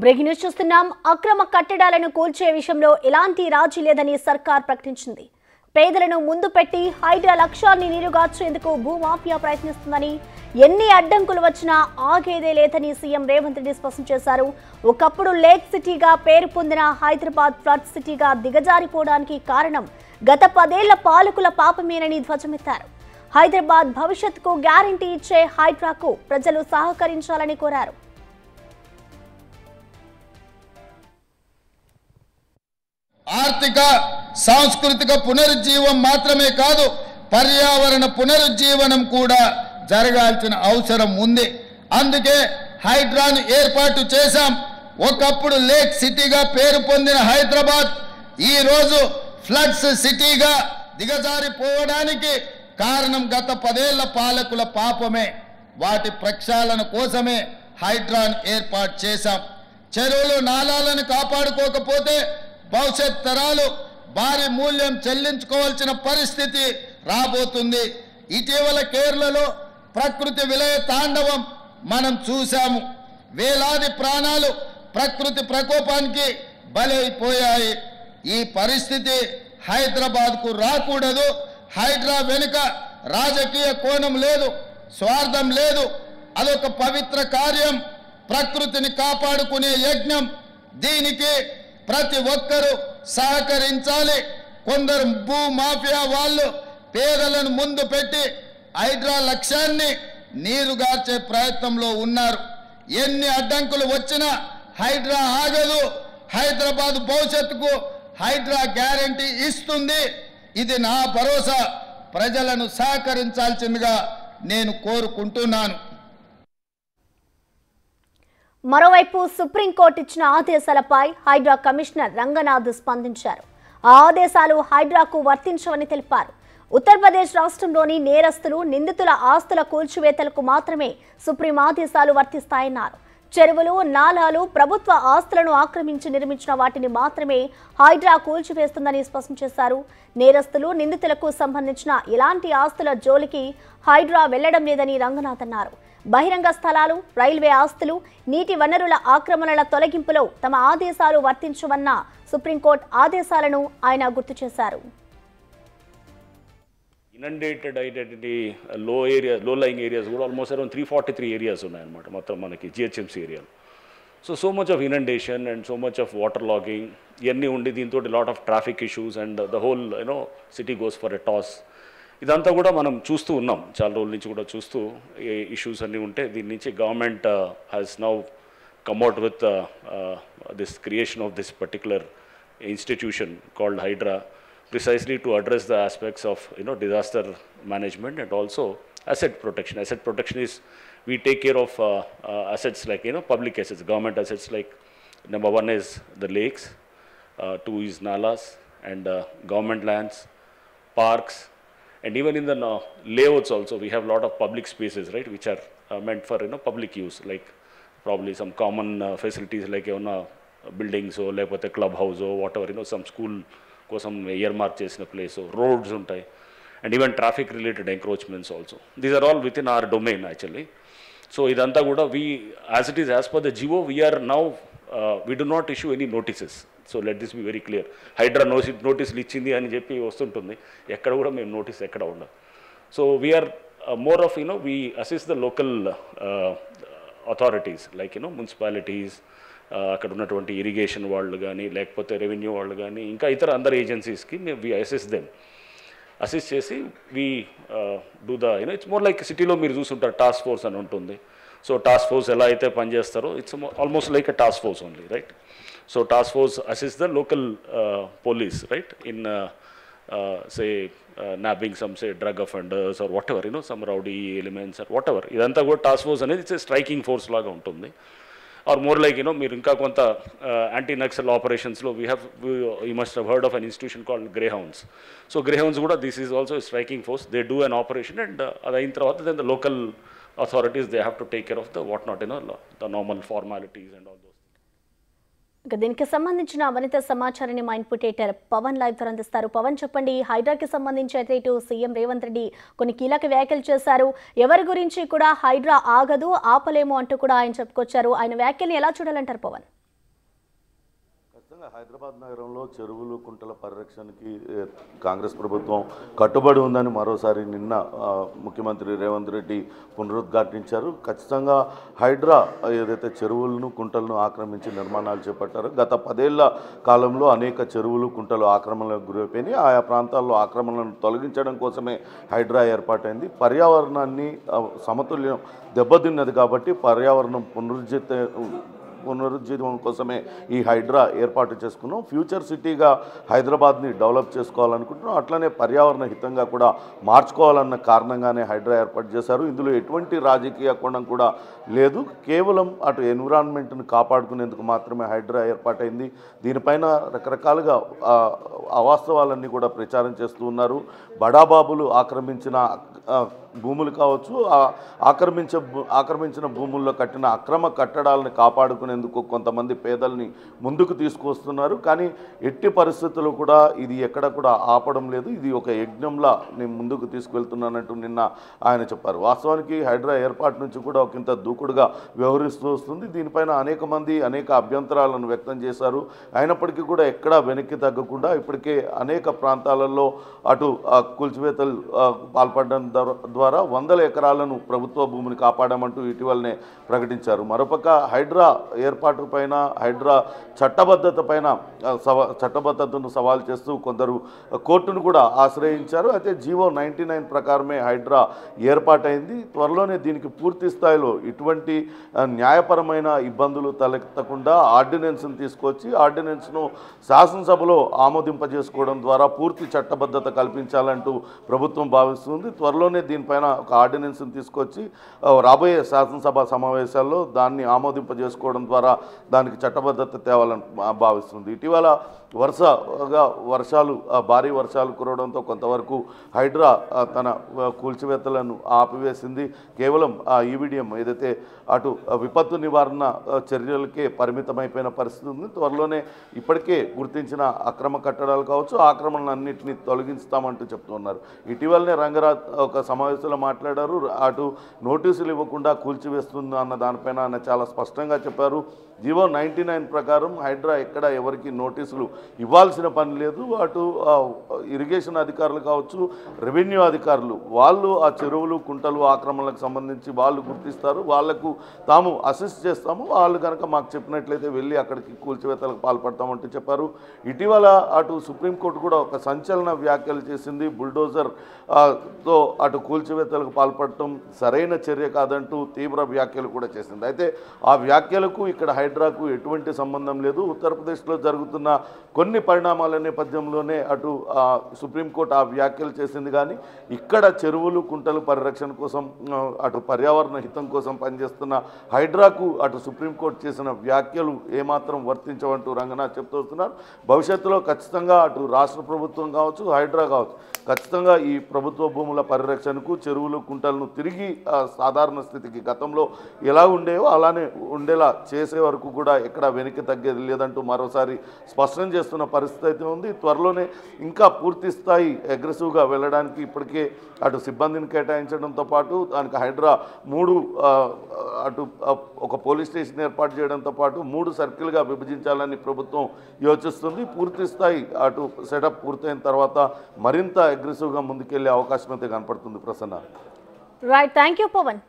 Breaking news చూస్తున్నాం. అక్రమ కట్టడాలను కూల్చే విషయంలో ఎలాంటి రాజీ లేదని సర్కార్ ప్రకటించింది. పేదలను ముందు పెట్టి హైడ్రా లక్ష్యాన్ని నీరుగార్చేందుకు భూమాఫియా ప్రయత్నిస్తుందని, ఎన్ని అడ్డంకులు వచ్చినా ఆగేదే లేదని సీఎం రేవంత్ రెడ్డి స్పష్టం చేశారు. ఒకప్పుడు లేక్ సిటీగా పేరు పొందిన హైదరాబాద్ ఫ్లడ్ సిటీగా దిగజారిపోవడానికి కారణం గత 10 ఏళ్ల పాలకుల పాపమేనని ధ్వజమెత్తారు. హైదరాబాద్ భవిష్యత్తుకు గ్యారంటీ ఇచ్చే హైడ్రాకు ప్రజలు సహకరించాలని కోరారు. ఆర్థిక సాంస్కృతిక పునరుజ్జీవం మాత్రమే కాదు, పర్యావరణ పునరుజ్జీవనం కూడా జరగాల్సిన అవసరం ఉంది. అందుకే హైడ్రాను ఏర్పాటు చేశాం. ఒకప్పుడు లేక్ సిటీగా పేరు పొందిన హైదరాబాద్ ఈరోజు ఫ్లడ్స్ సిటీగా దిగజారిపోవడానికి కారణం గత 10 ఏళ్ల పాలకుల పాపమే. వాటి ప్రక్షాళన కోసమే హైడ్రాను ఏర్పాటు చేశాం. చెరువులు నాలాలను కాపాడుకోకపోతే భవిష్యత్ తరాలు భారీ మూల్యం చెల్లించుకోవాల్సిన పరిస్థితి రాబోతుంది. ఇటీవల కేరళలో ప్రకృతి విలయ తాండవం మనం చూశాము. వేలాది ప్రాణాలు ప్రకృతి ప్రకోపానికి బలైపోయాయి. ఈ పరిస్థితి హైదరాబాద్కు రాకూడదు. హైడ్రా వెనుక రాజకీయ కోణం లేదు, స్వార్థం లేదు. అదొక పవిత్ర కార్యం, ప్రకృతిని కాపాడుకునే యజ్ఞం. దీనికి ప్రతి ఒక్కరూ సహకరించాలి. కొందరు భూ మాఫియా వాళ్ళు పేదలను ముందు పెట్టి హైడ్రా లక్ష్యాన్ని నీరుగార్చే ప్రయత్నంలో ఉన్నారు. ఎన్ని అడ్డంకులు వచ్చినా హైడ్రా ఆగదు. హైదరాబాద్ భవిష్యత్తుకు హైడ్రా గ్యారంటీ ఇస్తుంది. ఇది నా భరోసా. ప్రజలను సహకరించాల్సిందిగా నేను కోరుకుంటున్నాను. మరోవైపు సుప్రీంకోర్టు ఇచ్చిన ఆదేశాలపై హైడ్రా కమిషనర్ రంగనాథ్ స్పందించారు. ఆ ఆదేశాలు హైడ్రాకు వర్తించవని తెలిపారు. ఉత్తరప్రదేశ్ రాష్ట్రంలోని నేరస్తులు, నిందితుల ఆస్తుల కూల్చివేతలకు మాత్రమే సుప్రీం ఆదేశాలు వర్తిస్తాయన్నారు. చెరువులు, నాలాలు ప్రభుత్వ ఆస్తులను ఆక్రమించి నిర్మించిన వాటిని మాత్రమే హైడ్రా కూల్చివేస్తుందని స్పష్టం చేశారు. నేరస్తులు, నిందితులకు సంబంధించిన ఎలాంటి ఆస్తుల జోలికి హైడ్రా వెళ్లడం లేదని రంగనాథ్ అన్నారు. బహిరంగ స్థలాలు, రైల్వే ఆస్తులు, నీటి వనరుల ఆక్రమణల తొలగింపులో తమ ఆదేశాలు వర్తించవన్న సుప్రీంకోర్టు ఆదేశాలను ఆయన గుర్తు చేశారు. Inundated identity, low-lying areas కూడా almost around 343 areas ఉన్నాయన్నమాట మొత్తం మనకి GHMC area. So much of inundation and so much of water logging ఇవన్నీ ఉండి దీంతో lot of traffic issues and the whole city goes for a toss. ఇదంతా కూడా మనం చూస్తూ ఉన్నాం, చాలా రోజుల నుంచి కూడా చూస్తూ ఇష్యూస్ అన్నీ ఉంటే దీని నుంచి government has now come out with this creation of this particular institution called HYDRAA, precisely to address the aspects of disaster management and also asset protection. Asset protection is we take care of assets like public assets, government assets like number 1 is the lakes, 2 is nalas and government lands, parks, and even in the layouts also we have a lot of public spaces, right, which are meant for public use, like probably some common facilities like buildings or like a club house or whatever, some school కోసం earmark చేసిన place, roads ఉంటాయి, and even traffic related encroachments also. These are all within our domain actually. So ఇదంతా కూడా as it is as per the GO we are now we do not issue any notices. So let this be very clear. HYDRAA నోటీసులు ఇచ్చింది అని చెప్పి వస్తుంటుంది, ఎక్కడ కూడా మేము నోటీస్ ఎక్కడ ఉండదు. So we are more of we assist the local authorities like municipalities, అక్కడ ఉన్నటువంటి ఇరిగేషన్ వాళ్ళు కానీ లేకపోతే రెవెన్యూ వాళ్ళు కానీ ఇంకా ఇతర అందరు ఏజెన్సీస్కి మేము వి అసిస్ట్ చేసి we do the it's more like సిటీలో మీరు చూస్తుంటారు టాస్క్ ఫోర్స్ అని ఉంటుంది. సో టాస్క్ ఫోర్స్ ఎలా అయితే పనిచేస్తారో it's almost like a task force only, right. So task force assist the local police, right, in say nabbing some say drug offenders or whatever, some rowdy elements or whatever. ఇదంతా కూడా task force అనేది it's striking force లాగా ఉంటుంది. Or more like మీరు ఇంకా కొంత anti Naxal ఆపరేషన్స్లో you must have heard of an institution called Greyhounds. So Greyhounds కూడా this is also a striking force. They do an operation and అది అయిన తర్వాత then the local authorities they have to take care of the what not the normal formalities and all those. దీనికి సంబంధించిన మరింత సమాచారాన్ని మా input editor Pawan live ద్వారా అందిస్తారు. పవన్, చెప్పండి, హైడ్రాకి సంబంధించి అయితే ఇటు సీఎం రేవంత్ రెడ్డి కొన్ని కీలక వ్యాఖ్యలు చేశారు. ఎవరి గురించి కూడా హైడ్రా ఆగదు, ఆపలేము అంటూ కూడా ఆయన చెప్పుకొచ్చారు. ఆయన వ్యాఖ్యల్ని ఎలా చూడాలంటారు పవన్? ఖచ్చితంగా హైదరాబాద్ నగరంలో చెరువులు కుంటల పరిరక్షణకి కాంగ్రెస్ ప్రభుత్వం కట్టుబడి ఉందని మరోసారి నిన్న ముఖ్యమంత్రి రేవంత్ రెడ్డి పునరుద్ఘాటించారు. ఖచ్చితంగా హైడ్రా ఏదైతే చెరువులను కుంటలను ఆక్రమించి నిర్మాణాలు చేపట్టారో గత 10 ఏళ్ల కాలంలో అనేక చెరువులు కుంటలు ఆక్రమణలకు గురైపోయినాయి. ఆయా ప్రాంతాల్లో ఆక్రమణలను తొలగించడం కోసమే హైడ్రా ఏర్పాటైంది. పర్యావరణాన్ని సమతుల్యం దెబ్బతిన్నది కాబట్టి పర్యావరణం పునరుజ్జీవం కోసమే ఈ హైడ్రా ఏర్పాటు చేసుకున్నాం. ఫ్యూచర్ సిటీగా హైదరాబాద్ని డెవలప్ చేసుకోవాలనుకుంటున్నాం. అట్లనే పర్యావరణ హితంగా కూడా మార్చుకోవాలన్న కారణంగానే హైడ్రా ఏర్పాటు చేశారు. ఇందులో ఎటువంటి రాజకీయ కోణం కూడా లేదు. కేవలం అటు ఎన్విరాన్మెంట్ను కాపాడుకునేందుకు మాత్రమే హైడ్రా ఏర్పాటైంది. దీనిపైన రకరకాలుగా అవాస్తవాలన్నీ కూడా ప్రచారం చేస్తూ ఉన్నారు. బడాబాబులు ఆక్రమించిన భూములు కావచ్చు, ఆక్రమించిన భూముల్లో కట్టిన అక్రమ కట్టడాలను కాపాడుకునేందుకు కొంతమంది పేదల్ని ముందుకు తీసుకొస్తున్నారు. కానీ ఎట్టి పరిస్థితుల్లో కూడా ఇది ఎక్కడ కూడా ఆపడం లేదు. ఇది ఒక యజ్ఞంలా నేను ముందుకు తీసుకువెళ్తున్నానంటూ నిన్న ఆయన చెప్పారు. వాస్తవానికి హైడ్రా ఏర్పాటు నుంచి కూడా ఒకంత దూకుడుగా వ్యవహరిస్తూ వస్తుంది. దీనిపైన అనేక మంది అనేక అభ్యంతరాలను వ్యక్తం చేశారు. అయినప్పటికీ కూడా ఎక్కడా వెనక్కి తగ్గకుండా ఇప్పటికే అనేక ప్రాంతాలలో అటు కూల్చివేతలు పాల్పడడం ద్వారా 100 ఎకరాలను ప్రభుత్వ భూమిని కాపాడామంటూ ఇటీవలనే ప్రకటించారు. మరోపక్క హైడ్రా ఏర్పాటు పైన హైడ్రా చట్టబద్ధతను సవాల్ చేస్తూ కొందరు కోర్టును కూడా ఆశ్రయించారు. అయితే జీవో 99 ప్రకారమే హైడ్రా ఏర్పాటైంది. త్వరలోనే దీనికి పూర్తి స్థాయిలో ఇటువంటి న్యాయపరమైన ఇబ్బందులు తలెత్తకుండా ఆర్డినెన్స్ను తీసుకొచ్చి ఆర్డినెన్స్ను శాసనసభలో ఆమోదింపజేసుకోవడం ద్వారా పూర్తి చట్టబద్ధత కల్పించాలంటూ ప్రభుత్వం భావిస్తుంది. త్వరలోనే దీనిపైన ఒక ఆర్డినెన్స్ని తీసుకొచ్చి రాబోయే శాసనసభ సమావేశాల్లో దాన్ని ఆమోదింపజేసుకోవడం ద్వారా దానికి చట్టబద్ధత తేవాలని భావిస్తుంది. ఇటీవల భారీ వర్షాలు కురవడంతో కొంతవరకు హైడ్రా తన కూల్చివేతలను ఆపివేసింది. కేవలం ఈవిడిఎం ఏదైతే అటు విపత్తు నివారణ చర్యలకే పరిమితమైపోయిన పరిస్థితి ఉంది. త్వరలోనే ఇప్పటికే గుర్తించిన అక్రమ కట్టడాలు కావచ్చు, ఆక్రమణలన్నింటినీ తొలగిస్తామంటూ చెప్తున్నారు. ఇటీవలనే రంగరాజ్ ఒక సమావేశంలో మాట్లాడారు. అటు నోటీసులు ఇవ్వకుండా కూల్చివేస్తుంది అన్న దానిపైన ఆయన చాలా స్పష్టంగా చెప్పారు. జీవో 99 ప్రకారం హైడ్రా ఎక్కడ ఎవరికి నోటీసులు ఇవ్వాల్సిన పని లేదు. అటు ఇరిగేషన్ అధికారులు కావచ్చు, రెవెన్యూ అధికారులు వాళ్ళు ఆ చెరువులు కుంటలు ఆక్రమణలకు సంబంధించి వాళ్ళు గుర్తిస్తారు. వాళ్లకు తాము అసిస్ట్ చేస్తాము. వాళ్ళు కనుక మాకు చెప్పినట్లయితే వెళ్ళి అక్కడికి కూల్చివేతలకు పాల్పడతామంటూ చెప్పారు. ఇటీవల అటు సుప్రీంకోర్టు కూడా ఒక సంచలన వ్యాఖ్యలు చేసింది. బుల్డోజర్ తో అటు కూల్చివేతలకు పాల్పడటం సరైన చర్య కాదంటూ తీవ్ర వ్యాఖ్యలు కూడా చేసింది. అయితే ఆ వ్యాఖ్యలకు ఇక్కడ హైడ్రాకు ఎటువంటి సంబంధం లేదు. ఉత్తరప్రదేశ్లో జరుగుతున్న కొన్ని పరిణామాల నేపథ్యంలోనే అటు సుప్రీంకోర్టు ఆ వ్యాఖ్యలు చేసింది. కానీ ఇక్కడ చెరువులు కుంటలు పరిరక్షణ కోసం అటు పర్యావరణ హితం కోసం పనిచేస్తున్న హైడ్రాకు అటు సుప్రీంకోర్టు చేసిన వ్యాఖ్యలు ఏమాత్రం వర్తించవంటూ రంగనాథ్ చెప్తూ వస్తున్నారు. భవిష్యత్తులో ఖచ్చితంగా అటు రాష్ట్ర ప్రభుత్వం కావచ్చు, హైడ్రా కావచ్చు, ఖచ్చితంగా ఈ ప్రభుత్వ భూముల పరిరక్షణకు చెరువులు కుంటలను తిరిగి సాధారణ స్థితికి గతంలో ఎలా ఉండేవో అలానే ఉండేలా చేసే వరకు కూడా ఎక్కడ వెనక్కి తగ్గేది లేదంటూ మరోసారి స్పష్టం చేస్తున్న పరిస్థితి అయితే ఉంది. త్వరలోనే ఇంకా పూర్తి స్థాయి అగ్రెసివ్గా వెళ్ళడానికి ఇప్పటికే అటు సిబ్బందిని కేటాయించడంతో పాటు దానికి హైడ్రా 3 అటు ఒక పోలీస్ స్టేషన్ ఏర్పాటు చేయడంతో పాటు 3 సర్కిల్గా విభజించాలని ప్రభుత్వం యోచిస్తుంది. పూర్తి స్థాయి అటు సెటప్ పూర్తయిన తర్వాత మరింత అగ్రెసివ్గా ముందుకెళ్లే అవకాశం అయితే కనపడుతుంది. Prasanna. Right, thank you Pawan.